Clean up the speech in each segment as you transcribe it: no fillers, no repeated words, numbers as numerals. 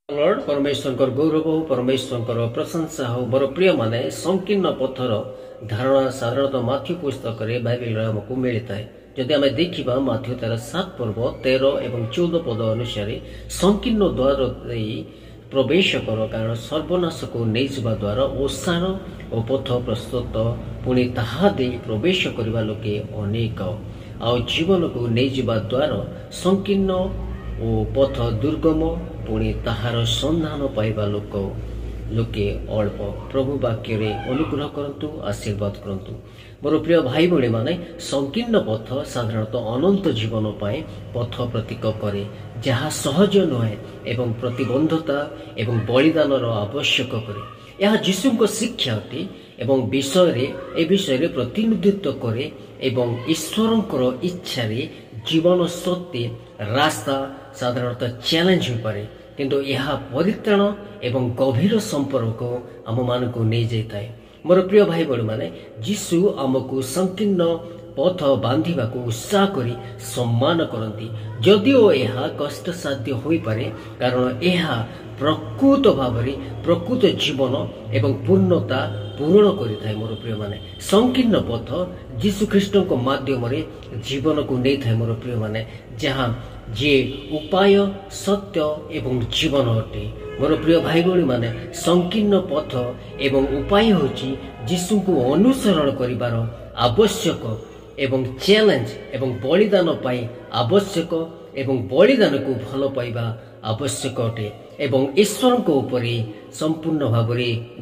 Lord परमेश्वर गौरव हो परमेश्वर प्रशंसा हो मोर प्रिय माने संकीर्ण पथर धारणा साधारणतः माथ्यू पुस्तक बाइबल आमको मिलता है। जदि आम देखा माथ्यू तार 7 पर्व 13 और 14 पद अनुसार संकीर्ण द्वार प्रवेश कर कारण सर्वनाश को नहीं जा द्वार ओसार और पथ प्रस्तुत पुणी ताहा दे प्रवेश करने लोके अनेक आ जीवन को नहीं जा द्वार संकीर्ण और पथ दुर्गम पुणी ताहार संधान पाइबा लोके अल्प। प्रभु वाक्य रे अनुग्रह करंतु आशीर्वाद करंतु। मोर प्रिय भाई भणी माने संकीर्ण पथ साधारणतः अनंत जीवन पाए पथ प्रतीक करे जहाँ सहज नुहे एवं प्रतिबंधता एवं बलिदान आवश्यक करे। यह जीशुको शिक्षा अटे एवं विषय प्रतिनिधित्व करे एवं ईश्वरंकर इच्छा रे जीवन सत्य रास्ता साधारणतः चैलेंज हो पारे किंतु यह परित्राण एवं गभीर संपर्क आम मान को नहीं जाए। मोर प्रिय भाई बड़ी माने जीशु आमको संकीर्ण पथ बांधिबा को उत्साह करी सम्मान करती जदिओ यह कष्टसाध्य हो पारे कारण यह प्रकृत भाव प्रकृत जीवन एवं पूर्णता पूरण करिथाय। मोर प्रिय माने संकीर्ण पथ जीशु ख्रीष्ट को माध्यम जीवन को नहीं था। मोर प्रिय माने जहाँ जे उपाय सत्य एवं जीवन अटे। मोर प्रिय भाई भणी माने संकीर्ण पथ एवं उपाय होची जीशु को अनुसरण करिबार आवश्यक एवं चैलेंज एवं बलिदान पाई आवश्यक एवं बलिदान को भल पाइबा आवश्यक अटे एवं ईश्वर को ऊपरे संपूर्ण भाव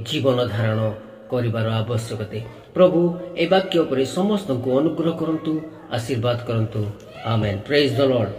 जीवन धारण करिबार आवश्यकते। प्रभु ए वाक्य उपरे समस्त को अनुग्रह करंतु आशीर्वाद करंतु। आमेन। Praise the Lord.